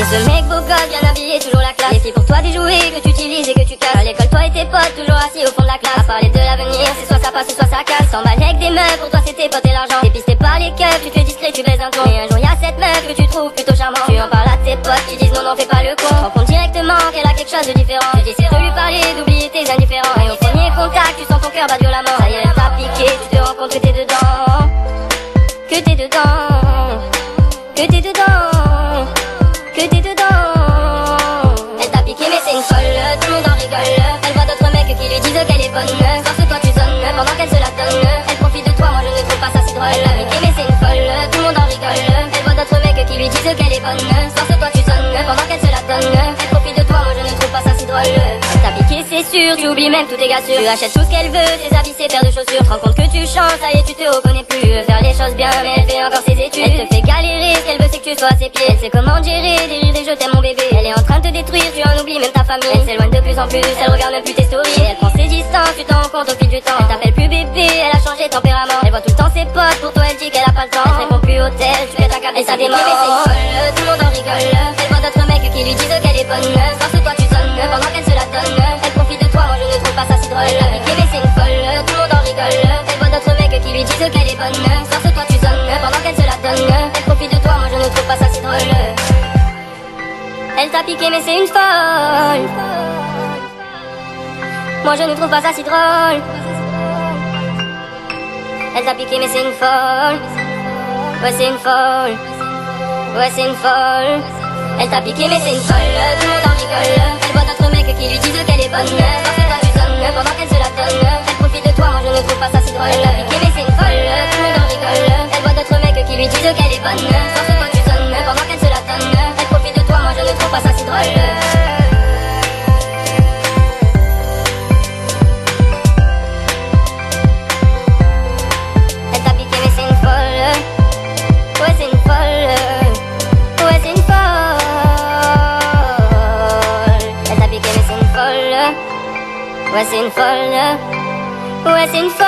ce mec beau gosse, bien habillé, toujours la classe. Les filles pour toi des jouets que tu utilises et que tu casses. À l'école toi et tes potes, toujours assis au fond de la classe. À parler de l'avenir, c'est soit ça passe ou soit ça casse. S'en bat avec des meufs, pour toi c'est tes potes et l'argent. T'es pisté par les keufs, tu te fais discret, tu baises un tour. Et un jour y'a cette meuf que tu trouves plutôt charmante. Tu en parles à tes potes qui disent non non fais pas le con. Tu te rends compte directement qu'elle a quelque chose de différent. Tu décides de lui parler, d'oublier tes indifférents. Et au premier contact, tu sens ton cœur battre violemment. Ça y est, elle t'a piqué, tu te rends compte que t'es dedans. Que t'es dedans. Que t'es dedans. Que t'es dedans. Elle t'a piqué mais c'est une folle, tout le monde en rigole. Elle voit d'autres mecs qui lui disent qu'elle est bonne. Force toi tu sonnes, pendant qu'elle se la donne. Elle profite de toi, moi je ne trouve pas ça si drôle. Elle t'a piqué mais c'est une folle, tout le monde en rigole. Elle voit d'autres mecs qui lui disent qu'elle est bonne. Force toi tu sonnes, pendant qu'elle se la donne. Elle profite de toi, moi je ne trouve pas ça si drôle. Elle t'a piqué c'est sûr, tu oublies même tous tes gars sûrs. Tu achètes tout ce qu'elle veut, ses habits, ses paires de chaussures. Tu te rends compte que tu changes, ça y est tu te reconnais plus. Faire les choses bien mais elle fait encore ses études. Elle te fait galérer, ce qu'elle veut c'est que tu sois à ses pieds. Elle sait comment gérer, des rires, des je t'aime mon bébé. Elle est en train de te détruire, tu en oublies même ta famille. Elle s'éloigne de plus en plus, elle regarde même plus tes stories. Et elle prend ses distances, tu t'en rends compte au fil du temps. Elle t'appelle plus bébé, elle a changé de tempérament. Elle voit tout le temps ses potes, pour toi elle dit qu'elle a pas le temps. Elle répond plus au tel, tu pètes un câble et ça démarre. Mais c'est une folle, tout le monde en rigole. Elle voit d'autres mecs qui lui disent qu'elle est bonne. Force toi tu sonnes, pendant qu'elle se la donne. Elle profite de toi, moi je ne trouve pas ça si drôle. Mais c'est une folle, tout le monde en rigole. Elle voit d'autres mecs qui lui disent qu'elle est bonne. Force toi tu sonnes, pendant qu'elle se la donne. Elle profite de toi, moi je ne trouve pas ça si drôle. Elle t'a piqué mais c'est une folle. Moi je ne trouve pas ça si drôle. Elle t'a piqué mais c'est une folle. Ouais c'est une folle. Ouais c'est une folle. Elle t'a piqué mais c'est une folle. Tout le monde en rigole. Elle voit d'autres mecs qui lui disent qu'elle est bonne. Parce que toi tu sonnes pendant qu'elle se la donne. Elle profite de toi, moi je ne trouve pas ça si drôle. Elle t'a piqué mais c'est une folle. Tout le monde en rigole. Elle voit d'autres mecs qui lui disent qu'elle est bonne. Parce que toi tu sonnes pendant qu'elle se la donne. Elle profite de toi, moi je ne trouve pas ça si drôle. Ouais c'est une folle, ouais c'est une folle.